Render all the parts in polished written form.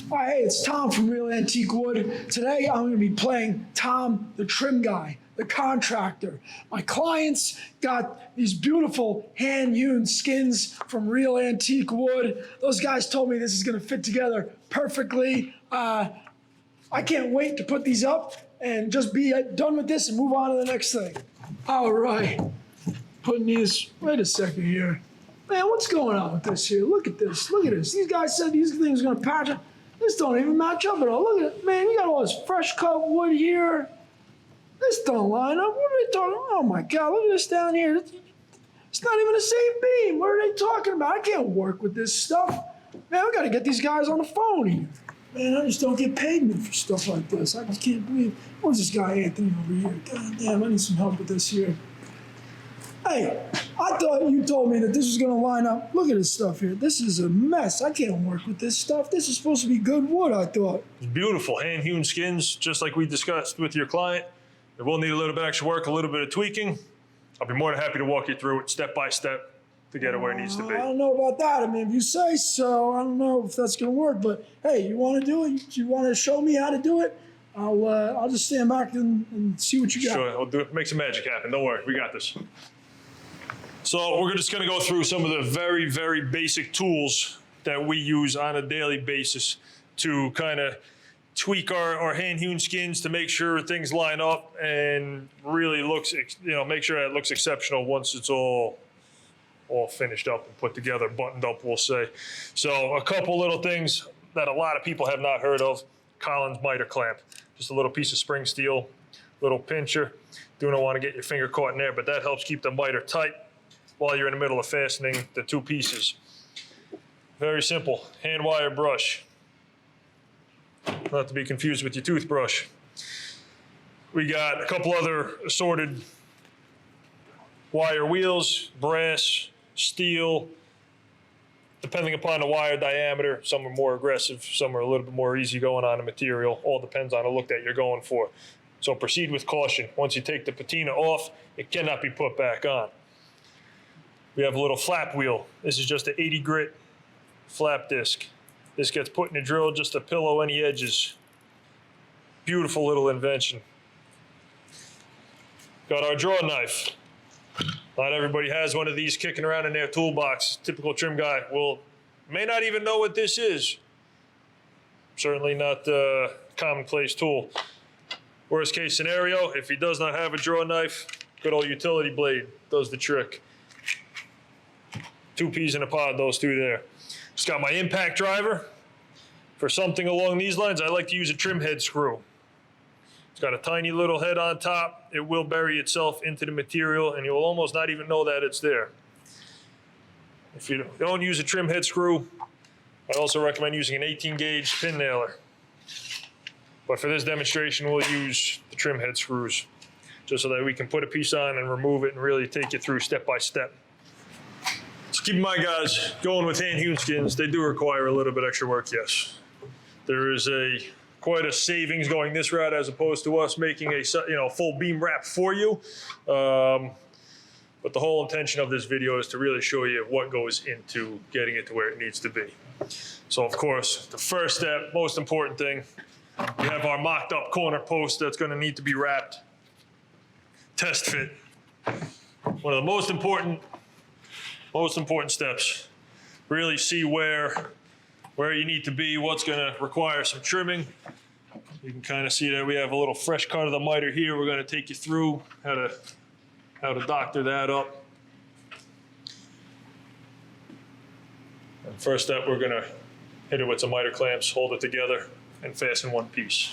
Hi, hey, it's Tom from Real Antique Wood. Today I'm going to be playing Tom the Trim Guy, the contractor. My clients got these beautiful hand-hewn skins from Real Antique Wood. Those guys told me this is going to fit together perfectly. I can't wait to put these up and just be done with this and move on to the next thing. All right, putting these, wait a second here. Man, what's going on with this here? Look at this, look at this. These guys said these things are going to patch up. This don't even match up at all. Look at it, man, you got all this fresh cut wood here. This don't line up. What are they talking about? Oh my God, look at this down here. It's not even the same beam. What are they talking about? I can't work with this stuff. Man, we got to get these guys on the phone here. Man, I just don't get paid enough for stuff like this. I just can't believe. Where's this guy Anthony over here? God damn, I need some help with this here. Hey, I thought you told me that this was going to line up. Look at this stuff here. This is a mess. I can't work with this stuff. This is supposed to be good wood, I thought. It's beautiful hand-hewn skins, just like we discussed with your client. It will need a little bit extra work, a little bit of tweaking. I'll be more than happy to walk you through it step by step to get it where it needs to be. I don't know about that. I mean, if you say so, I don't know if that's going to work. But hey, you want to do it? You want to show me how to do it? I'll just stand back and see what you got. Sure, we'll do it. Make some magic happen. Don't worry, we got this. So we're just going to go through some of the very, very basic tools that we use on a daily basis to kind of tweak our hand-hewn skins to make sure things line up and really looks, make sure that it looks exceptional once it's all finished up and put together, buttoned up, we'll say. So a couple little things that a lot of people have not heard of: Collins miter clamp. Just a little piece of spring steel, little pincher. Do not want to get your finger caught in there, but that helps keep the miter tight while you're in the middle of fastening the two pieces. Very simple, hand wire brush. Not to be confused with your toothbrush. We got a couple other assorted wire wheels, brass, steel, depending upon the wire diameter. Some are more aggressive, some are a little bit more easygoing on the material. All depends on the look that you're going for. So proceed with caution. Once you take the patina off, it cannot be put back on. We have a little flap wheel. This is just an 80 grit flap disc. This gets put in the drill just to pillow any edges. Beautiful little invention. Got our draw knife. Not everybody has one of these kicking around in their toolbox. Typical trim guy may not even know what this is. Certainly not a commonplace tool. Worst case scenario, if he does not have a draw knife, good old utility blade does the trick. 2 peas in a pod, those two there. Just got my impact driver. For something along these lines, I like to use a trim head screw. It's got a tiny little head on top. It will bury itself into the material and you'll almost not even know that it's there. If you don't use a trim head screw, I also recommend using an 18 gauge pin nailer. But for this demonstration, we'll use the trim head screws just so that we can put a piece on and remove it and really take you through step by step. So keep in mind, guys, going with hand-hewn skins, they do require a little bit extra work, yes. There is quite a savings going this route as opposed to us making a full beam wrap for you. But the whole intention of this video is to really show you what goes into getting it to where it needs to be. So of course, the first step, most important thing, we have our mocked up corner post that's going to need to be wrapped. Test fit. One of the most important steps. Really see where you need to be, what's going to require some trimming. You can kind of see that we have a little fresh cut of the miter here. We're going to take you through how to doctor that up. And first step, we're going to hit it with some miter clamps, hold it together, and fasten one piece.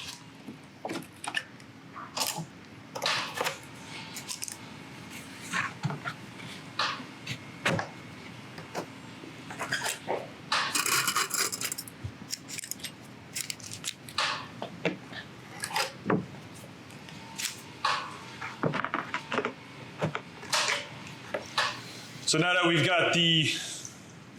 So now that we've got the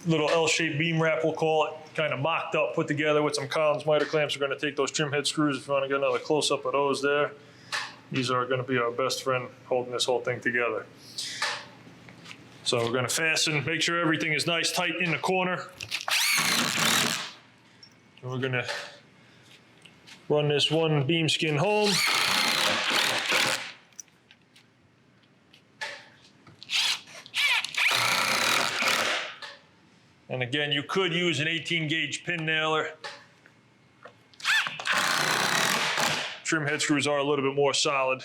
little L-shaped beam wrap, we'll call it, kind of mocked up, put together with some Collins miter clamps, we're going to take those trim head screws. If you want to get another close-up of those there, these are going to be our best friend holding this whole thing together. So we're going to fasten, make sure everything is nice, tight in the corner. And we're gonna run this one beam skin home. And again, you could use an 18 gauge pin nailer. Trim head screws are a little bit more solid.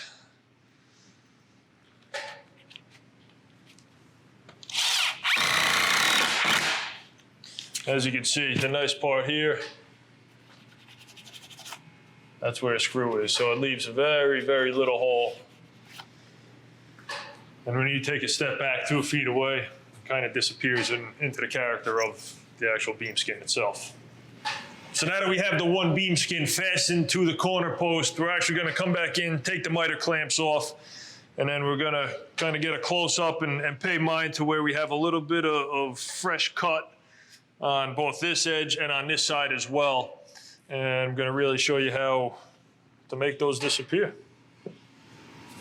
As you can see, the nice part here, that's where a screw is. So it leaves a very, very little hole. And when you take a step back 2 feet away, it kind of disappears into the character of the actual beam skin itself. So now that we have the one beam skin fastened to the corner post, we're actually gonna come back in, take the miter clamps off, and then we're gonna kind of get a close up and pay mind to where we have a little bit of fresh cut on both this edge and on this side as well. And I'm gonna really show you how to make those disappear.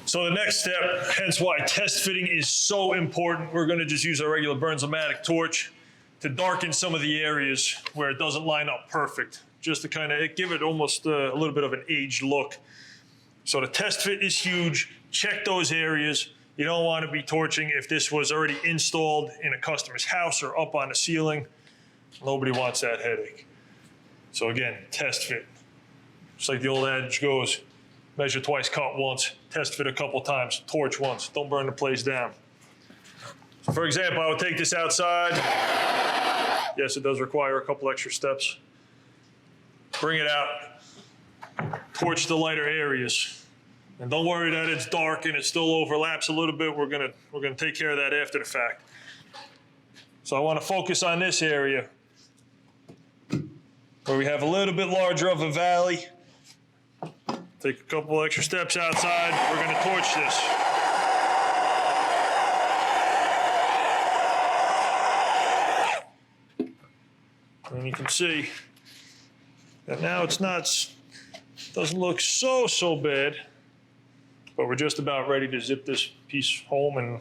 So the next step, hence why test fitting is so important, we're gonna just use our regular Burns-O-Matic torch to darken some of the areas where it doesn't line up perfect, just to kind of give it almost a little bit of an aged look. So the test fit is huge. Check those areas. You don't want to be torching if this was already installed in a customer's house or up on the ceiling. Nobody wants that headache. So again, test fit. Just like the old adage goes, measure twice, cut once, test fit a couple times, torch once, don't burn the place down. So for example, I would take this outside. Yes, it does require a couple extra steps. Bring it out, torch the lighter areas. And don't worry that it's dark and it still overlaps a little bit. We're gonna take care of that after the fact. So I want to focus on this area where we have a little bit larger of a valley. Take a couple extra steps outside. We're gonna torch this. And you can see that now doesn't look so bad, but we're just about ready to zip this piece home, and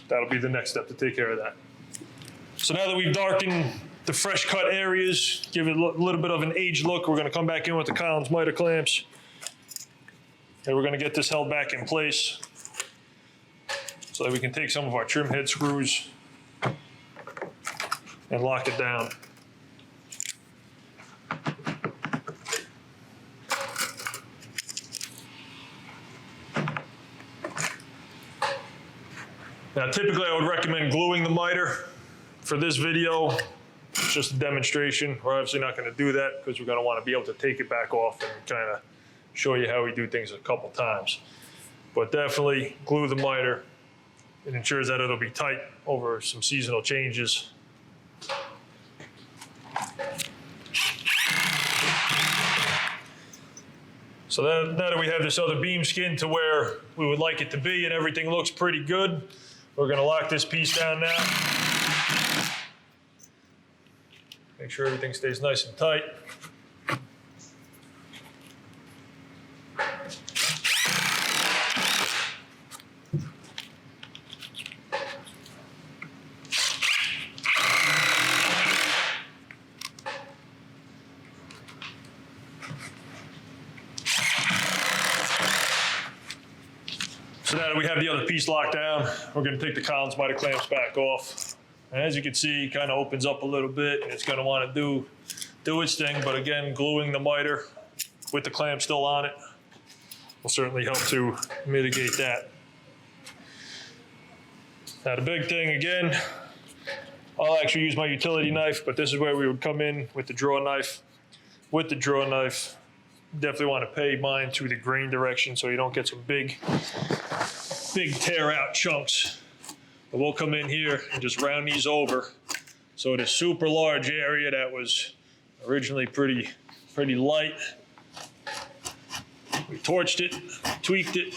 that'll be the next step to take care of that. So now that we've darkened the fresh cut areas, give it a little bit of an aged look, we're gonna come back in with the Collins miter clamps, and we're gonna get this held back in place so that we can take some of our trim head screws and lock it down. Now, typically I would recommend gluing the miter. For this video, it's just a demonstration. We're obviously not gonna do that because we're gonna wanna be able to take it back off and kind of show you how we do things a couple times. But definitely glue the miter. It ensures that it'll be tight over some seasonal changes. So now that we have this other beam skin to where we would like it to be and everything looks pretty good, we're gonna lock this piece down now. Make sure everything stays nice and tight. So now that we have the other piece locked down, we're gonna take the Collins miter clamps back off. And as you can see, it kind of opens up a little bit and it's gonna wanna do its thing, but again, gluing the miter with the clamp still on it will certainly help to mitigate that. Now the big thing again, I'll actually use my utility knife, but this is where we would come in with the draw knife. With the draw knife, definitely want to pay mind to the grain direction so you don't get some big tear out chunks. But we'll come in here and just round these over. So this super large area that was originally pretty light, we torched it, tweaked it.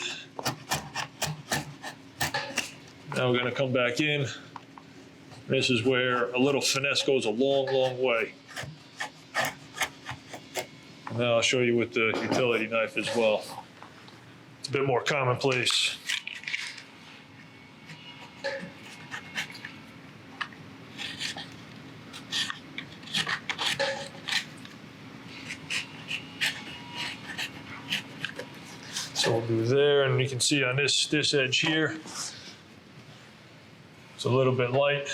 Now we're gonna come back in. This is where a little finesse goes a long way. And then I'll show you with the utility knife as well. It's a bit more commonplace. do there, and you can see on this edge here, it's a little bit light.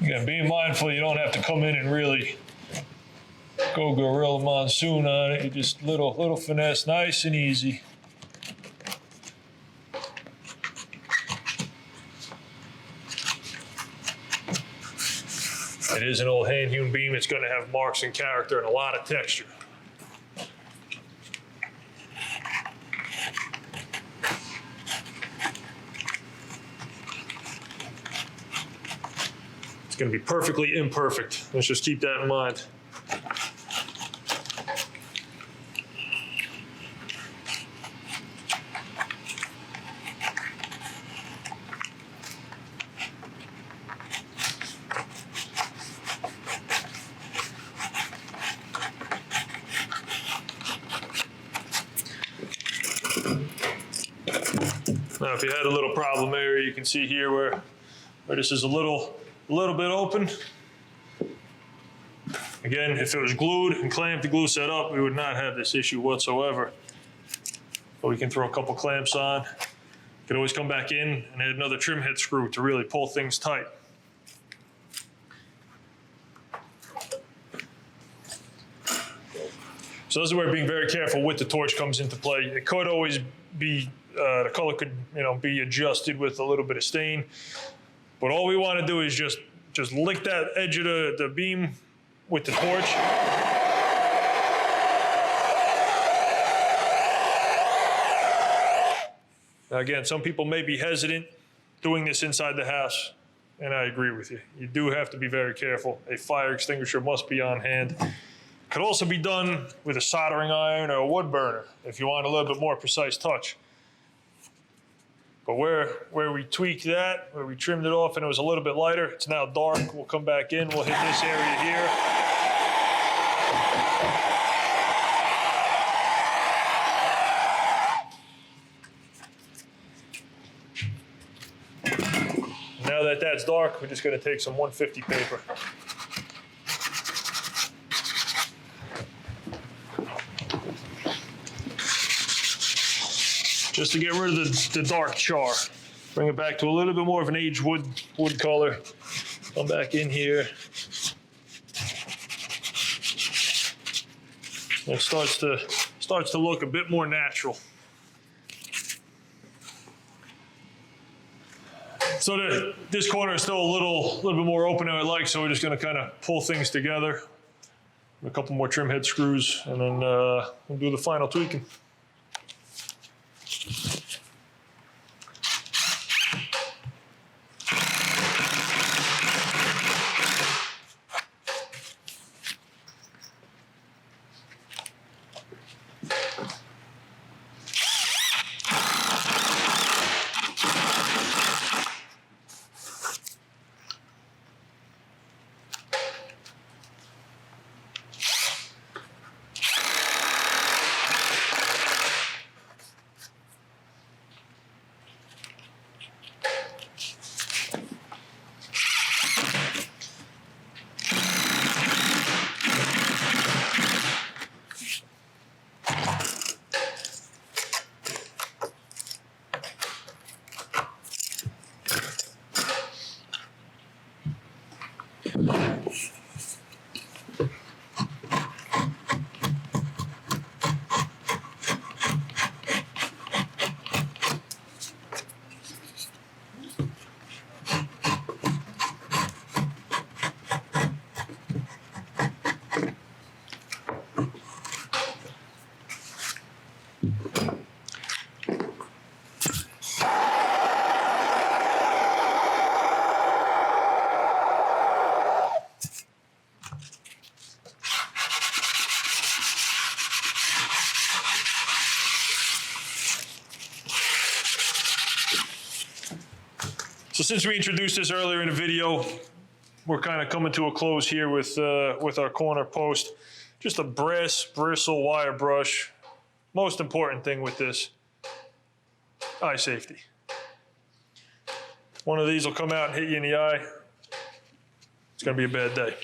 Again, being mindful, you don't have to come in and really go gorilla monsoon on it. You just little finesse, nice and easy. It is an old hand-hewn beam. It's going to have marks and character and a lot of texture. It's going to be perfectly imperfect. Let's just keep that in mind. Now, if you had a little problem area, you can see here where this is a little bit open. Again, if it was glued and clamped, the glue set up, we would not have this issue whatsoever. But we can throw a couple clamps on. You can always come back in and add another trim head screw to really pull things tight. So this is where being very careful with the torch comes into play. It could always be, the color could, be adjusted with a little bit of stain. But all we want to do is just lick that edge of the beam with the torch. Now again, some people may be hesitant doing this inside the house, and I agree with you. You do have to be very careful. A fire extinguisher must be on hand. Could also be done with a soldering iron or a wood burner if you want a little bit more precise touch. But where we tweaked that, where we trimmed it off and it was a little bit lighter, it's now dark. We'll come back in, we'll hit this area here. Now that that's dark, we're just going to take some 150 paper. Just to get rid of the dark char. Bring it back to a little bit more of an aged wood color. Come back in here. It starts to look a bit more natural. So this corner is still a little bit more open than I like, so we're just going to kind of pull things together. A couple more trim head screws, and then we'll do the final tweaking. So since we introduced this earlier in the video, we're kind of coming to a close here with our corner post. Just a brass bristle wire brush. Most important thing with this, eye safety. One of these will come out and hit you in the eye. It's gonna be a bad day.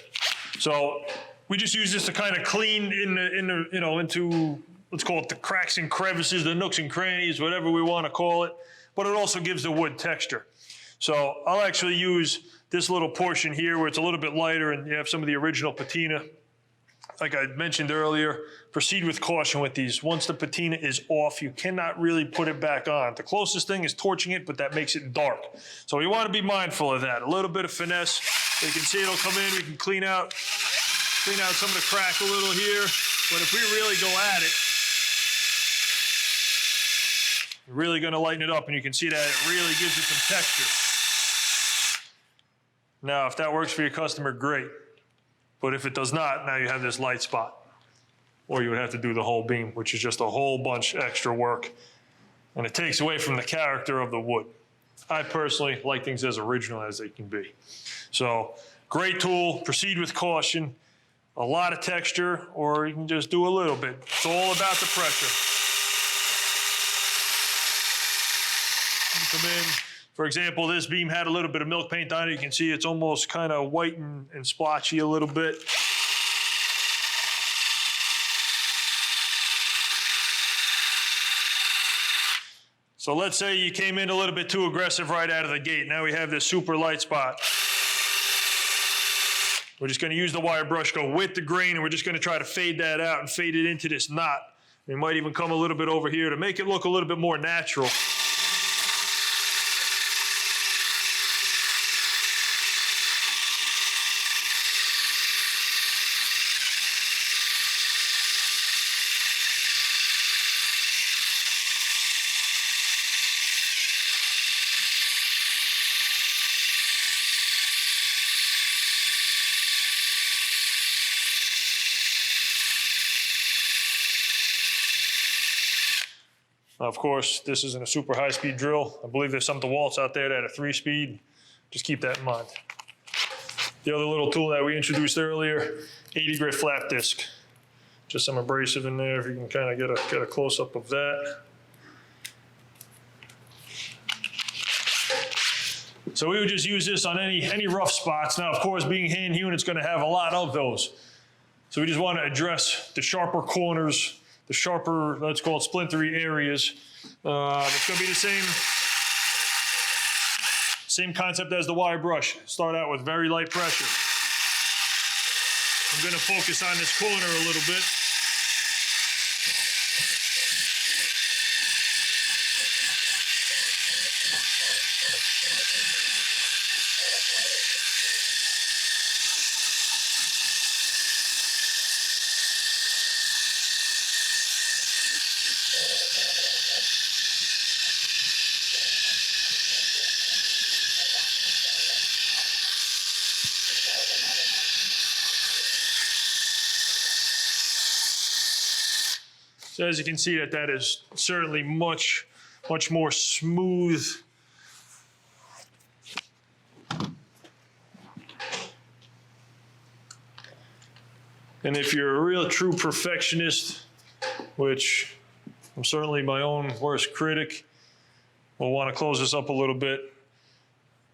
So We just use this to kind of clean into, let's call it the cracks and crevices, the nooks and crannies, whatever we want to call it. But it also gives the wood texture. So I'll actually use this little portion here where it's a little bit lighter and you have some of the original patina. Like I mentioned earlier, proceed with caution with these. Once the patina is off, you cannot really put it back on. The closest thing is torching it, but that makes it dark. So we want to be mindful of that. A little bit of finesse. You can see it'll come in. We can clean out some of the crack a little here. But if we really go at it, we're really going to lighten it up, and you can see that it really gives it some texture. Now, if that works for your customer, great. But if it does not, now you have this light spot. Or you would have to do the whole beam, which is just a whole bunch extra work. And it takes away from the character of the wood. I personally like things as original as they can be. So, great tool, proceed with caution. A lot of texture, or you can just do a little bit. It's all about the pressure. You come in. For example, this beam had a little bit of milk paint on it. You can see it's almost kind of white and splotchy a little bit. So let's say you came in a little bit too aggressive right out of the gate. Now we have this super light spot. We're just going to use the wire brush, go with the grain, and we're just going to try to fade that out and fade it into this knot. We might even come a little bit over here to make it look a little bit more natural. Of course, this isn't a super high-speed drill. I believe there's some DeWalt's out there that are 3-speed. Just keep that in mind. The other little tool that we introduced earlier, 80 grit flap disc. Just some abrasive in there if you can kind of get a close-up of that. So we would just use this on any rough spots. Now, of course, being hand-hewn, it's going to have a lot of those. So we just want to address the sharper corners, the sharper, let's call it splintery areas. It's going to be the same concept as the wire brush. Start out with very light pressure. I'm going to focus on this corner a little bit. So as you can see, that is certainly much more smooth. And if you're a real true perfectionist, which I'm certainly my own worst critic, we'll want to close this up a little bit.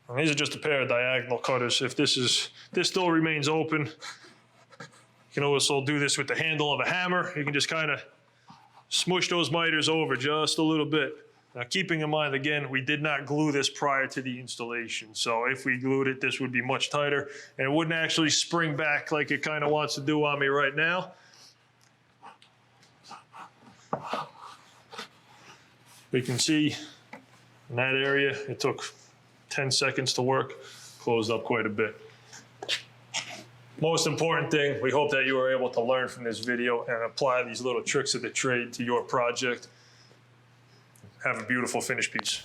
And these are just a pair of diagonal cutters. If this still remains open, you can also do this with the handle of a hammer. You can just kind of smush those miters over just a little bit. Now, keeping in mind, again, we did not glue this prior to the installation. So if we glued it, this would be much tighter and it wouldn't actually spring back like it kind of wants to do on me right now. We can see in that area, it took 10 seconds to work, closed up quite a bit. Most important thing, we hope that you were able to learn from this video and apply these little tricks of the trade to your project. Have a beautiful finished piece.